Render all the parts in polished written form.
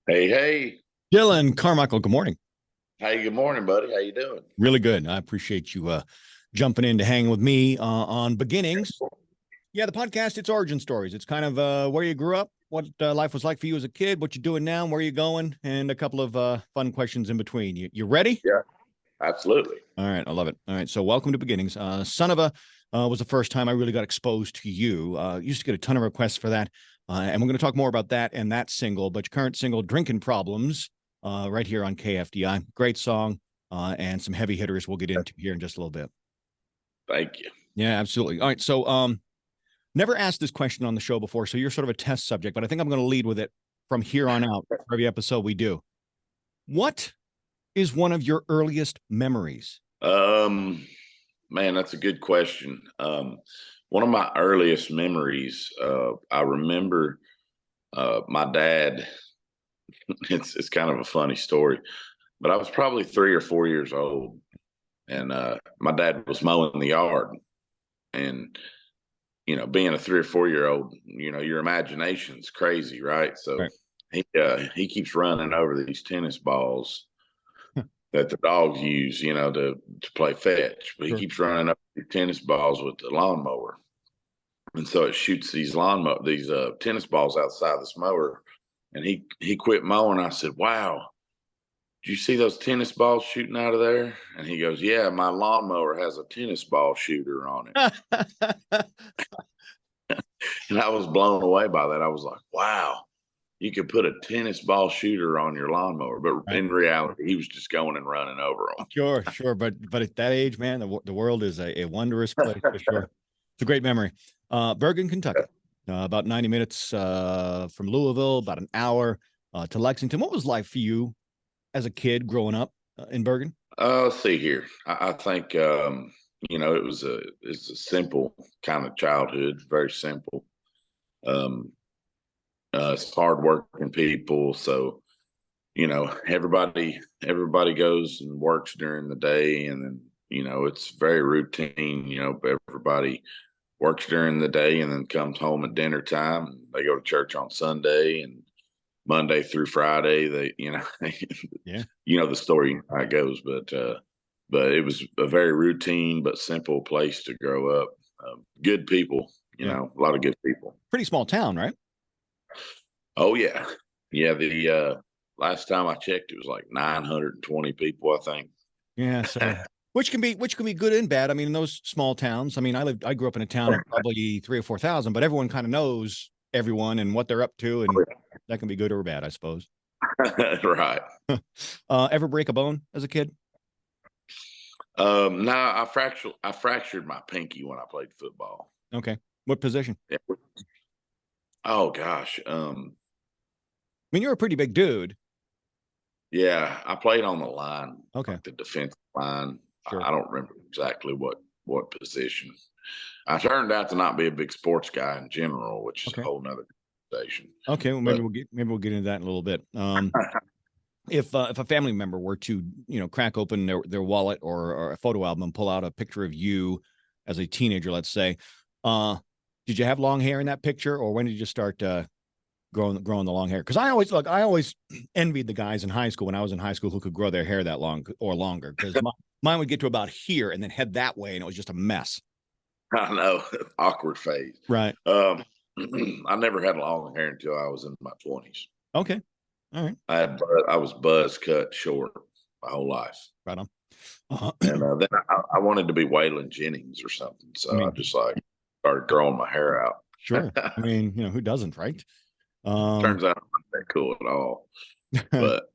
Hey, hey. Dillon Carmichael, good morning. Hey, good morning, buddy. How you doing? Really good. I appreciate you jumping in to hang with me on beginnings. Yeah, the podcast, it's origin stories. It's kind of where you grew up, what life was like for you as a kid, what you're doing now, and where you're going, and a couple of fun questions in between. You ready? Yeah, absolutely. All right, I love it. All right, so welcome to beginnings. Son of a was the first time I really got exposed to you. Used to get a ton of requests for that, and we're going to talk more about that and that single. But your current single, "Drinking Problems," right here on KFDI. Great song, and some heavy hitters we'll get into here in just a little bit. Thank you. Yeah, absolutely. All right, so never asked this question on the show before, so you're sort of a test subject, but I think I'm going to lead with it from here on out for every episode we do. What is one of your earliest memories? Um, Man, that's a good question. One of my earliest memories, I remember my dad. It's kind of a funny story, but I was probably 3 or 4 years old, and my dad was mowing the yard, and being a 3 or 4 year old, your imagination's crazy, right? So Right. he keeps running over these tennis balls that the dogs use, to play fetch. But he Sure. keeps running up these tennis balls with the lawnmower, and so it shoots these tennis balls outside this mower. And he quit mowing. I said, "Wow, did you see those tennis balls shooting out of there?" And he goes, "Yeah, my lawnmower has a tennis ball shooter on it." And I was blown away by that. I was like, "Wow." You could put a tennis ball shooter on your lawnmower, but Right. in reality, he was just going and running over Sure, sure. But at that age, man, the world is a wondrous place for them. sure. It's a great memory. Bergen, Kentucky, about 90 minutes from Louisville, about an hour to Lexington. What was life for you as a kid growing up in Bergen? Let's see here. I think it's a simple kind of childhood, very simple. Um, it's hardworking people, so everybody goes and works during the day, and then it's very routine. Everybody works during the day and then comes home at dinner time. And they go to church on Sunday and Monday through Friday. They Yeah, the story how it goes, but it was a very routine but simple place to grow up. Good people, yeah. a lot of good people. Pretty small town, right? Oh yeah, yeah. The last time I checked, it was like 920 people, I think. Yeah. So which can be good and bad. I mean, in those small towns. I mean, I grew up in a town of probably 3 or 4 thousand, but everyone kind of knows everyone and what they're up to, and that can be good or bad, I suppose. Right. Ever break a bone as a kid? No, I fractured my pinky when I played football. Okay. What position? Yeah. Oh gosh. I mean, you're a pretty big dude. Yeah, I played on the line, Okay. like the defensive line. Sure. I don't remember exactly what position. I turned out to not be a big sports guy in general, which is a Okay. whole nother conversation. Okay. Well, maybe But we'll get into that in a little bit. If a family member were to crack open their wallet or a photo album and pull out a picture of you as a teenager, let's say, uh, did you have long hair in that picture, or when did you start growing the long hair? Because I always envied the guys in high school when I was in high school who could grow their hair that long or longer. Because mine would get to about here and then head that way, and it was just a mess. I know, awkward phase. Right. Um, I never had long hair until I was in my 20s. Okay. All right. I was buzz cut short my whole life. Right on. And then I wanted to be Waylon Jennings or something. I So I mean, just like started growing my hair out. sure. I mean, who doesn't, right? Um, Turns out I'm not that cool at all. and, But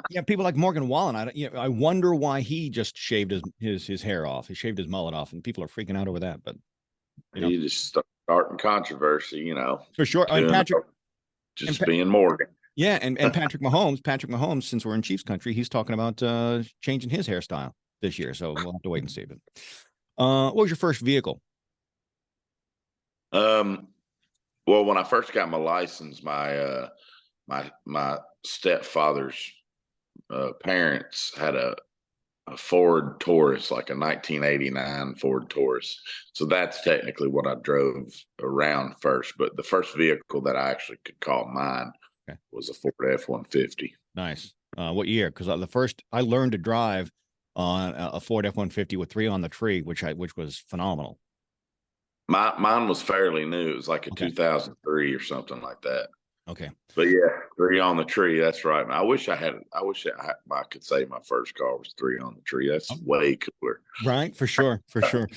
yeah, people like Morgan Wallen. I wonder why he just shaved his hair off. He shaved his mullet off, and people are freaking out over that. But he just starting controversy, for sure. And doing Patrick, and just being Morgan. yeah, and Patrick Mahomes. Since we're in Chiefs country, he's talking about changing his hairstyle this year. So we'll have to wait and see. But what was your first vehicle? Um, well, when I first got my license, my stepfather's parents had a Ford Taurus, like a 1989 Ford Taurus. So that's technically what I drove around first. But the first vehicle that I actually could call mine Okay. was a Ford F-150. Nice. What year? Because the first I learned to drive on a Ford F-150 with 3 on the tree, which was phenomenal. Mine was fairly new. It was like a Okay. 2003 or something like that. Okay. But yeah, 3 on the tree. That's right. I wish I could say my first car was 3 on the tree. That's way cooler. Right, for sure, for sure.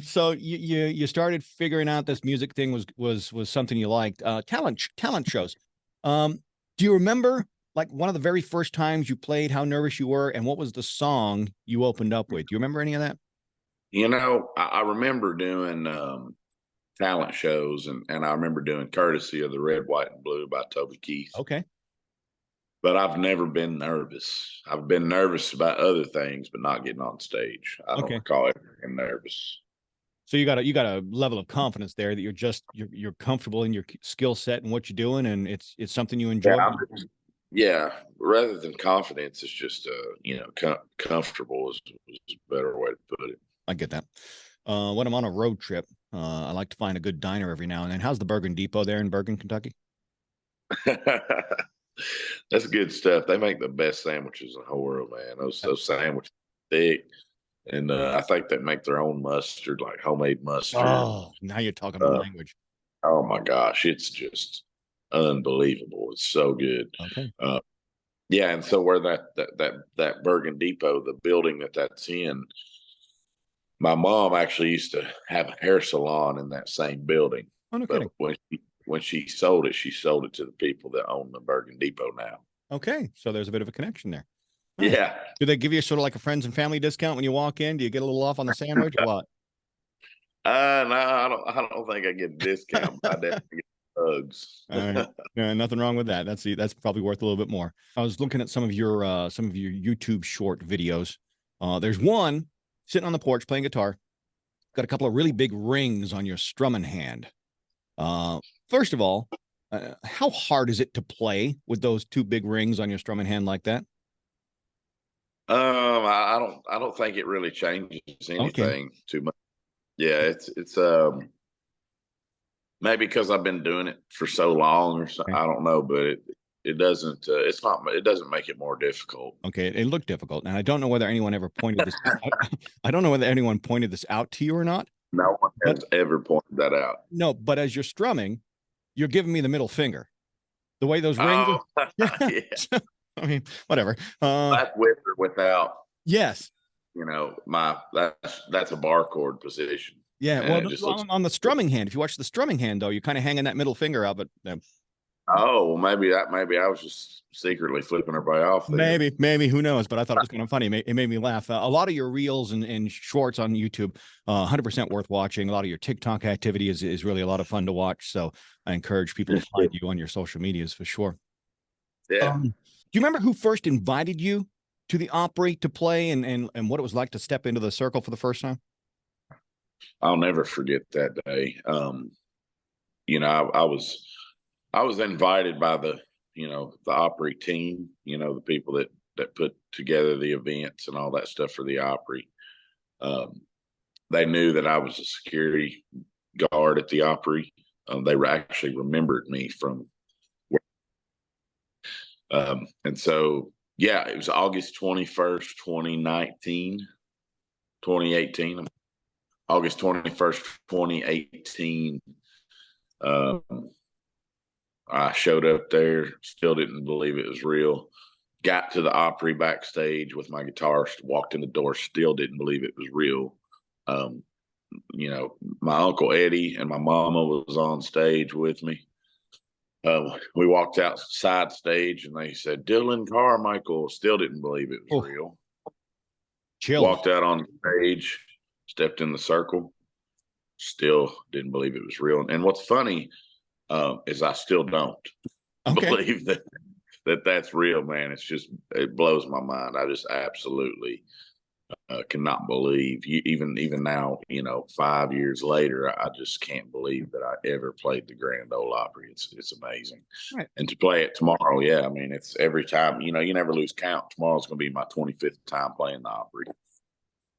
So you started figuring out this music thing was something you liked. Talent shows. Do you remember like one of the very first times you played How Nervous You Were, and what was the song you opened up with? Do you remember any of that? I remember doing talent shows, and I remember doing Courtesy of the Red, White, and Blue by Toby Keith. Okay. But I've never been nervous. I've been nervous about other things, but not getting on stage. I don't Okay. recall ever being nervous. So you got a level of confidence there that you're comfortable in your skill set and what you're doing, and it's something you enjoy. Yeah, rather than confidence, it's just comfortable is a better way to put it. I get that. When I'm on a road trip, I like to find a good diner every now and then. How's the Bergen Depot there in Bergen, Kentucky? That's good stuff. They make the best sandwiches in the whole world, man. Those sandwiches thick, and I think they make their own mustard, like homemade mustard. Oh, now you're talking my language. Oh my gosh, it's just unbelievable. It's so good. Okay. Yeah, and so where that Bergen Depot, the building that's in, my mom actually used to have a hair salon in that same building. Oh, no But kidding. when she sold it to the people that own the Bergen Depot now. Okay, so there's a bit of a connection there. Nice. Yeah. Do they give you sort of like a friends and family discount when you walk in? Do you get a little off on the sandwich or what? No, I don't think I get a discount, but I definitely get hugs. All right. No, nothing wrong with that. That's probably worth a little bit more. I was looking at some of your YouTube short videos. There's one sitting on the porch playing guitar. Got a couple of really big rings on your strumming hand. First of all, how hard is it to play with those 2 big rings on your strumming hand like that? I don't think it really changes anything too much. Yeah, it's maybe because I've been doing it for so long or so. I don't know, but it doesn't it doesn't make it more difficult. Okay, it looked difficult, and I don't know whether anyone ever pointed this I don't know whether anyone pointed this out to you or not. No one has ever pointed that out. No, but as you're strumming, you're giving me the middle finger. The way those rings yeah. I mean, whatever. That's with or without. Yes. That's a bar chord position. Yeah, well, on the strumming hand, if you watch the strumming hand, though, you're kind of hanging that middle finger out, but oh, well, maybe I was just secretly flipping everybody off there. Maybe, who knows? But I thought it was kind of funny. It made me laugh. A lot of your reels and shorts on YouTube, 100% worth watching. A lot of your TikTok activity is really a lot of fun to watch. So I encourage people to find you on your social medias for sure. Yeah. Do you remember who first invited you to the Opry to play and what it was like to step into the circle for the first time? I'll never forget that day. I was invited by the Opry team, the people that put together the events and all that stuff for the Opry. They knew that I was a security guard at the Opry. They actually remembered me from and so, yeah, it was August 21st, 2018, August 21st, 2018. I showed up there, still didn't believe it was real. Got to the Opry backstage with my guitar, walked in the door, still didn't believe it was real. My Uncle Eddie and my mama was on stage with me. We walked outside stage and they said, Dillon Carmichael. Still didn't believe it was real. Chill. Walked out on stage, stepped in the circle, still didn't believe it was real. And what's funny is I still don't believe that's real, man. It blows my mind. I just absolutely cannot believe even now, 5 years later, I just can't believe that I ever played the Grand Ole Opry. It's amazing. Right. And to play it tomorrow, yeah, I mean, it's every time, you never lose count. Tomorrow's going to be my 25th time playing the Opry.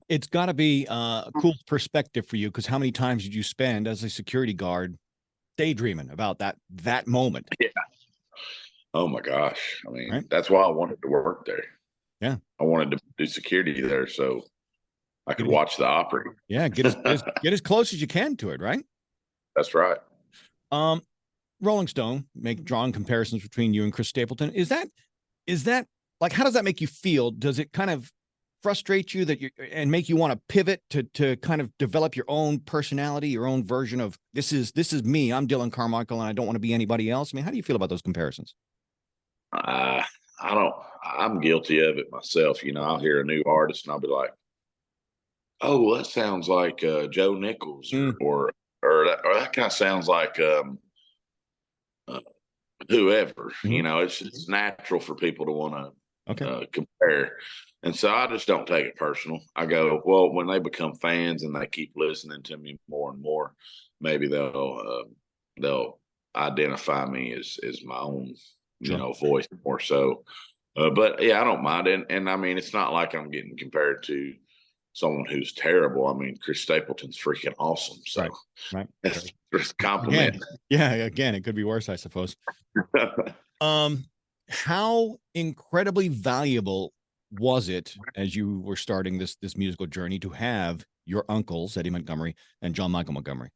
It's got to be a cool perspective for you, because how many times did you spend as a security guard daydreaming about that moment? Yeah. Oh my gosh. I mean, right? that's why I wanted to work there. Yeah. I wanted to do security there so I could Get as, watch the Opry. yeah, get as close as you can to it, right? That's right. Um, Rolling Stone make drawing comparisons between you and Chris Stapleton. Is that like, how does that make you feel? Does it kind of frustrate you that you and make you want to pivot to kind of develop your own personality, your own version of this is me. I'm Dillon Carmichael, and I don't want to be anybody else. I mean, how do you feel about those comparisons? Uh, I don't, I'm guilty of it myself. I'll hear a new artist and I'll be like, oh, well, that sounds like Joe Nichols Mm, or that kind of sounds like uh, whoever. mhm. It's natural for people to want Okay, to compare, and so I just don't take it personal. I go, well, when they become fans and they keep listening to me more and more, maybe they'll identify me as my own sure. voice more so. But yeah, I don't mind it, and I mean, it's not like I'm getting compared to someone who's terrible. I mean, Chris Stapleton's freaking awesome, so Right, right. that's just a compliment. Again, yeah, again, it could be worse, I suppose. Um, how incredibly valuable was it as you were starting this musical journey to have your uncles Eddie Montgomery and John Michael Montgomery?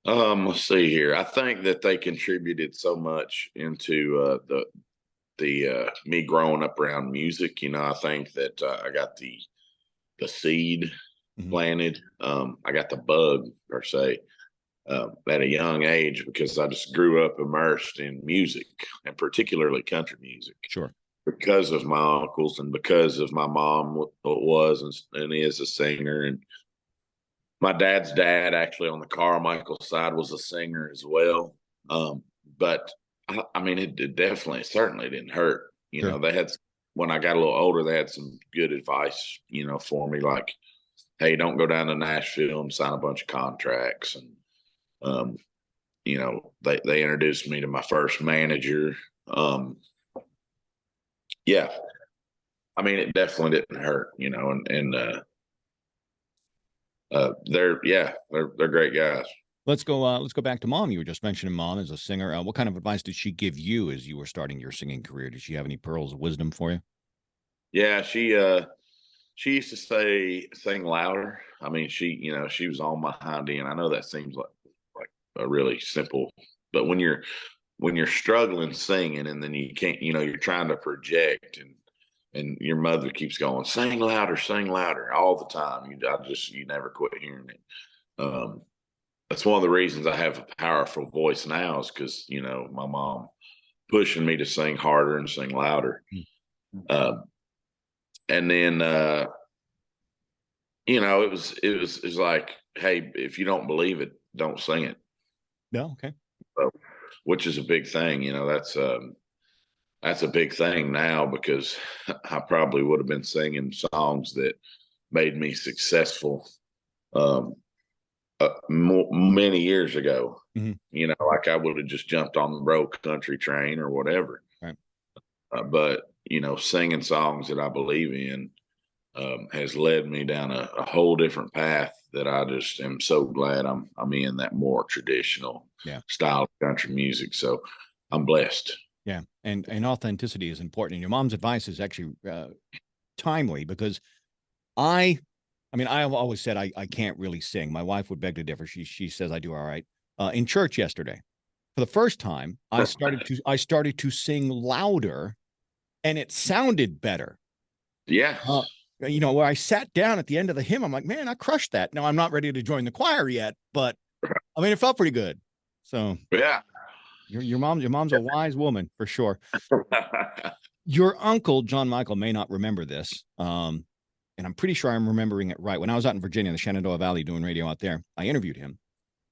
Let's see here. I think that they contributed so much into the me growing up around music. I think that I got the seed Mhm. planted. I got the bug per se at a young age because I just grew up immersed in music and particularly country music Sure. because of my uncles and because of my mom was and is a singer, and my dad's dad actually on the Carmichael side was a singer as well. But I mean, it definitely, certainly didn't hurt. Sure. They had, when I got a little older, they had some good advice, for me, like, hey, don't go down to Nashville and sign a bunch of contracts. And, um, they introduced me to my first manager. Um, yeah, I mean, it definitely didn't hurt, they're great guys. Let's go back to mom. You were just mentioning mom as a singer. What kind of advice did she give you as you were starting your singing career? Did she have any pearls of wisdom for you? Yeah, she used to say sing louder. I mean, she was on my hind end. I know that seems like a really simple, but when you're struggling singing and then you can't, you're trying to project and your mother keeps going, sing louder all the time. You never quit hearing it. Um, that's one of the reasons I have a powerful voice now is because, my mom pushing me to sing harder and sing louder. Mm. Um, and then, it was like, hey, if you don't believe it, don't sing it. No, okay. So, which is a big thing. That's a big thing now because I probably would have been singing songs that made me successful um, many years ago. Mhm. Like I would have just jumped on the broke country train or whatever. Right. But singing songs that I believe in has led me down a whole different path that I just am so glad I'm in that more traditional Yeah. style of country music. So I'm blessed. Yeah. And authenticity is important. And your mom's advice is actually timely because I I mean, I've always said I can't really sing. My wife would beg to differ. She says I do all right. In church yesterday, for the first time, I started to sing louder, and it sounded better. Uh, Yes. where I sat down at the end of the hymn, I'm like, man, I crushed that. Now I'm not ready to join the choir yet, but I mean, it felt pretty good. So Yeah. your mom's a wise woman for sure. Your uncle John Michael may not remember this, and I'm pretty sure I'm remembering it right. When I was out in Virginia, the Shenandoah Valley, doing radio out there, I interviewed him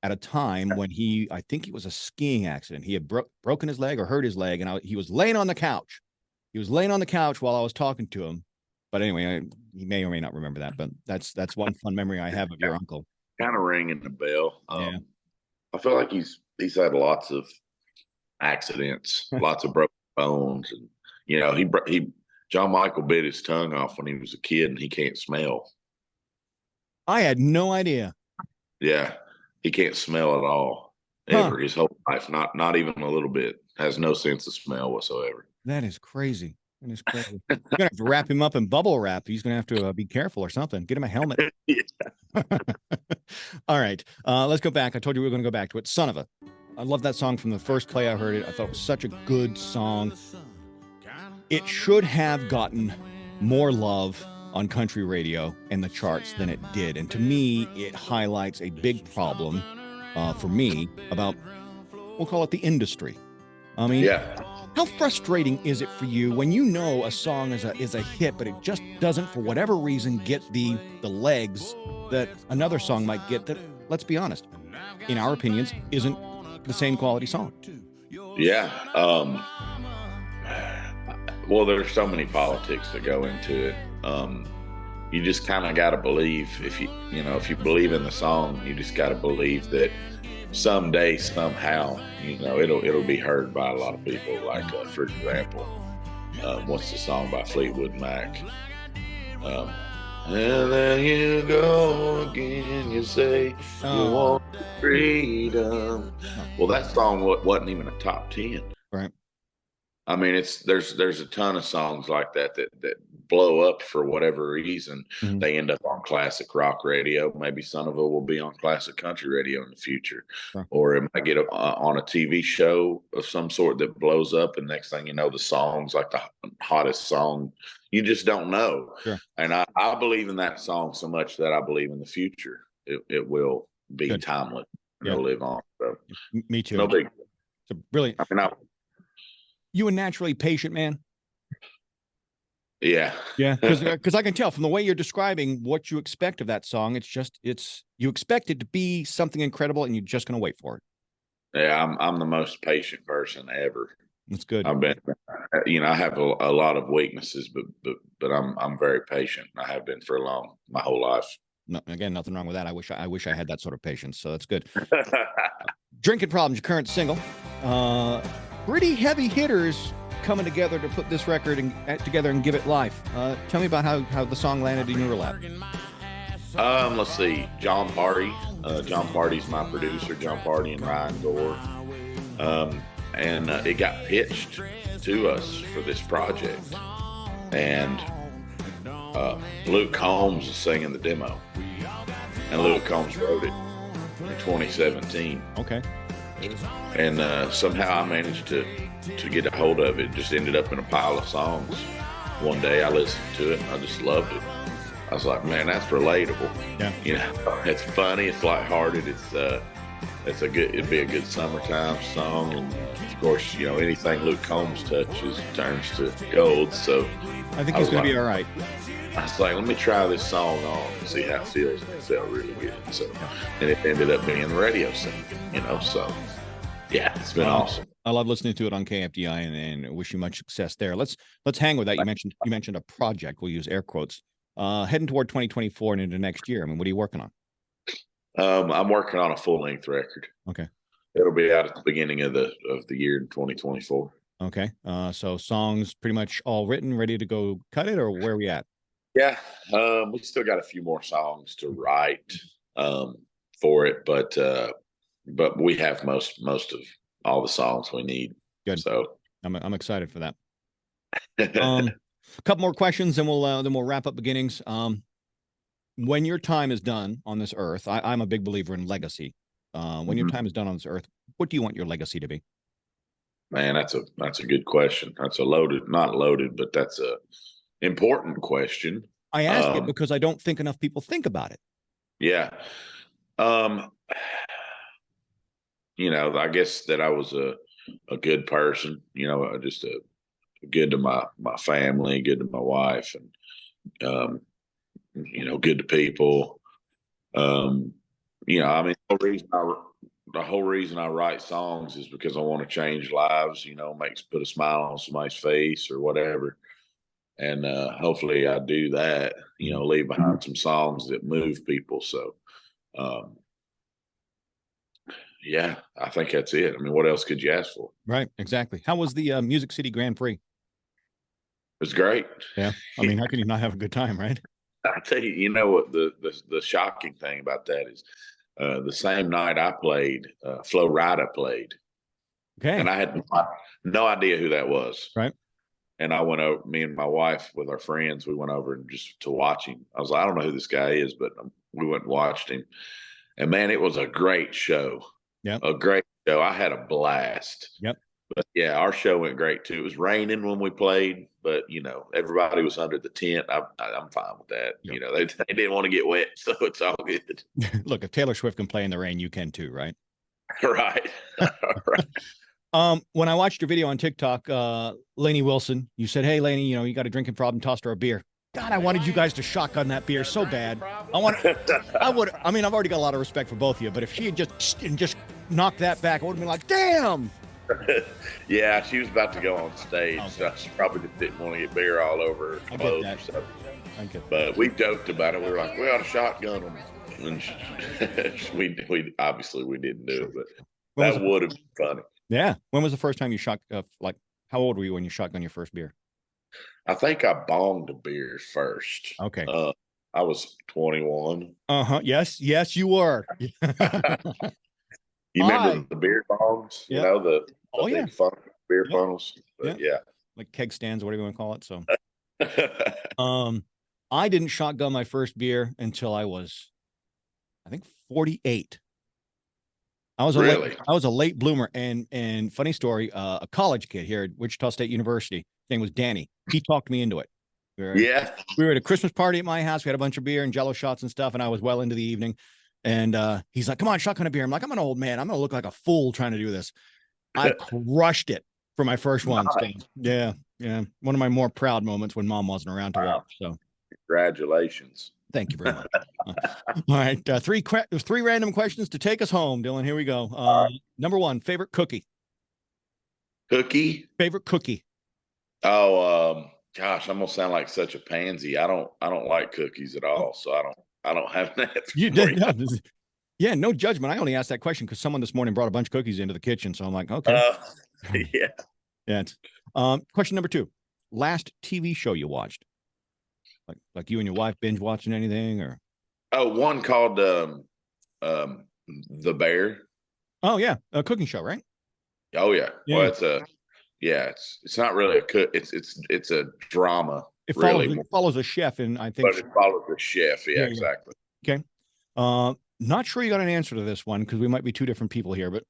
at a time when I think it was a skiing accident. He had broken his leg or hurt his leg, and he was laying on the couch. He was laying on the couch while I was talking to him. But anyway, he may or may not remember that. But that's one fun memory I have of your uncle. Kind of ringing the bell. Yeah. I feel like he's had lots of accidents, lots of broken bones, and he John Michael bit his tongue off when he was a kid, and he can't smell. I had no idea. Yeah, he can't smell at all Huh. ever his whole life. Not even a little bit. Has no sense of smell whatsoever. That is crazy. That is crazy. You're gonna have to wrap him up in bubble wrap. He's gonna have to be careful or something. Get him a helmet. Yeah. All right. Let's go back. I told you we were going to go back to it. Son of a. I love that song from the first play I heard it. I thought it was such a good song. It should have gotten more love on country radio and the charts than it did. And to me, it highlights a big problem for me about, we'll call it the industry. I mean, Yeah. how frustrating is it for you when you know a song is a hit, but it just doesn't, for whatever reason, get the legs that another song might get that, let's be honest, in our opinions, isn't the same quality song? Yeah. Well, there's so many politics that go into it. You just kind of got to believe, if you believe in the song, you just got to believe that someday, somehow, it'll be heard by a lot of people. Like, for example, what's the song by Fleetwood Mac? And then you go again, you say you want freedom. Well, that song wasn't even a top 10. Right. I mean, there's a ton of songs like that blow up for whatever reason. Mhm. They end up on classic rock radio. Maybe some of it will be on classic country radio in the future, Sure. or it might get on a TV show of some sort that blows up. And next thing you know, the song's like the hottest song. You just don't know. Sure. And I believe in that song so much that I believe in the future it will be Good. timeless. Yeah. It'll live on. So Me too. no big. So brilliant. I mean, You a naturally patient man? yeah. Yeah, because I can tell from the way you're describing what you expect of that song. It's you expect it to be something incredible, and you're just going to wait for it. Yeah, I'm the most patient person ever. That's good. I've been, I have a lot of weaknesses, but I'm very patient. I have been for my whole life. No, again, nothing wrong with that. I wish I had that sort of patience. So that's good. Drinking Problems, your current single. Pretty heavy hitters coming together to put this record together and give it life. Tell me about how the song landed in your lap. Let's see. John Party. John Party's my producer. John Party and Ryan Gore. And it got pitched to us for this project. And Luke Combs is singing the demo. And Luke Combs wrote it in 2017. Okay. And somehow I managed to get a hold of it. It just ended up in a pile of songs. One day I listened to it and I just loved it. I was like, man, that's relatable. Yeah. It's funny, it's lighthearted, it'd be a good summertime song. And of course, anything Luke Combs touches turns to gold. So I think he's going to be all right. I was like, let me try this song on and see how it feels. And it felt really good. So, and it ended up being the radio single, so yeah, it's been awesome. I love listening to it on KFDI and wish you much success there. Let's hang with that. You mentioned a project. We'll use air quotes. Heading toward 2024 and into next year. I mean, what are you working on? I'm working on a full length record. Okay. It'll be out at the beginning of the year in 2024. Okay. So songs pretty much all written, ready to go cut it, or where are we at? Yeah. We still got a few more songs to write for it, but we have most of all the songs we need. Good. So I'm excited for that. A couple more questions, and we'll wrap up beginnings. When your time is done on this earth, I'm a big believer in legacy. When your time is done on this earth, what do you want your legacy to be? Man, that's a good question. That's not loaded, but that's a important question. I ask it because I don't think enough people think about it. Yeah. I guess that I was a good person, just good to my family, good to my wife, and good to people. I mean, the whole reason I write songs is because I want to change lives, put a smile on somebody's face or whatever. And hopefully I do that, leave behind some songs that move people. So, yeah, I think that's it. I mean, what else could you ask for? Right. Exactly. How was the Music City Grand Prix? It was great. Yeah. I mean, how can you not have a good time, right? I tell you, what the shocking thing about that is the same night I played, Flo Rida played. Okay. And I had no idea who that was. Right. and I went over. Me and my wife with our friends, we went over and just to watch him. I was like, I don't know who this guy is, but we went and watched him, and man, it was a great show. Yep. A great show. I had a blast. Yep. But yeah, our show went great too. It was raining when we played, but everybody was under the tent. I'm fine with that. Yep. They didn't want to get wet, so it's all good. Look, if Taylor Swift can play in the rain, you can too, right? Right. When I watched your video on TikTok, Lainey Wilson, you said, "Hey, Lainey, you got a drinking problem, tossed her a beer." God, I wanted you guys to shotgun that beer so bad. I mean, I've already got a lot of respect for both of you, but if she had just knocked that back, I would have been like, damn. Yeah, she was about to go on stage, Okay. so she probably just didn't want to get beer all over her I get clothes that. or something. Okay. But we joked about it. We were like, we ought to shotgun them. And we obviously we didn't do it, but that would have been funny. Yeah. When was the first time you shot? How old were you when you shotgun your first beer? I think I bonged a beer first. Okay. I was 21. Yes, you were. You remember the beer bongs? Yep. The big beer funnels. But yeah, like keg stands, whatever you want to call it. So, I didn't shotgun my first beer until I was, I think, 48. I was a late bloomer, and funny story, a college kid here at Wichita State University, his name was Danny. He talked me into it. We were at a Christmas party at my house. We had a bunch of beer and Jello shots and stuff, and I was well into the evening. And he's like, "Come on, shotgun a beer." I'm like, "I'm an old man. I'm gonna look like a fool trying to do this." I crushed it for my first one. So, yeah. One of my more proud moments when Mom wasn't around to watch. So, congratulations. Thank you very much. All right, three random questions to take us home, Dillon. Here we go. Number one, favorite cookie. Favorite cookie. Oh, gosh, I'm gonna sound like such a pansy. I don't like cookies at all, so I don't have that. You did. Yeah, no judgment. I only asked that question because someone this morning brought a bunch of cookies into the kitchen, so I'm like, okay. Yeah. Question number two, last TV show you watched. Like you and your wife binge watching anything or? Oh, one called The Bear. Oh yeah, a cooking show, right? Oh yeah. Well, it's not really a cook. It's a drama. It follows a chef, and I think. But it follows the chef. Yeah, exactly. Okay. Not sure you got an answer to this one because we might be two different people here. But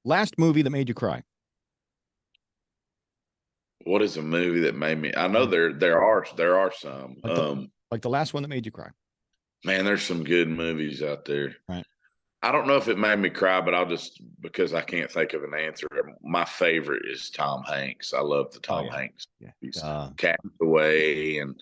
last movie that made you cry. What is a movie that made me? I know there are some. Like the last one that made you cry. Man, there's some good movies out there. Right. I don't know if it made me cry, but because I can't think of an answer. My favorite is Tom Hanks. I love the Tom Hanks. Yeah. Castaway and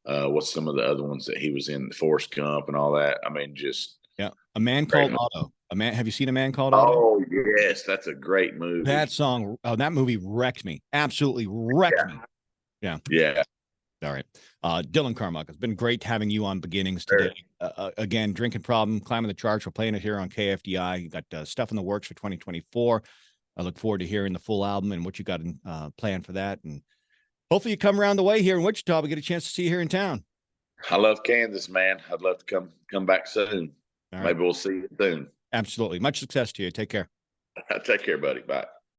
what's some of the other ones that he was in, Forrest Gump and all that. I mean, just A Man Called Otto. Have you seen A Man Called Otto? Oh yes, that's a great movie. That movie wrecked me. Absolutely wrecked me. Yeah. All right. Dillon Carmichael, it's been great having you on Beginnings today. Again, drinking problem, climbing the charts. We're playing it here on KFDI. You got stuff in the works for 2024. I look forward to hearing the full album and what you got in planned for that. And hopefully you come around the way here in Wichita. We get a chance to see you here in town. I love Kansas, man. I'd love to come back soon. Maybe we'll see you soon. Absolutely. Much success to you. Take care. Take care, buddy. Bye.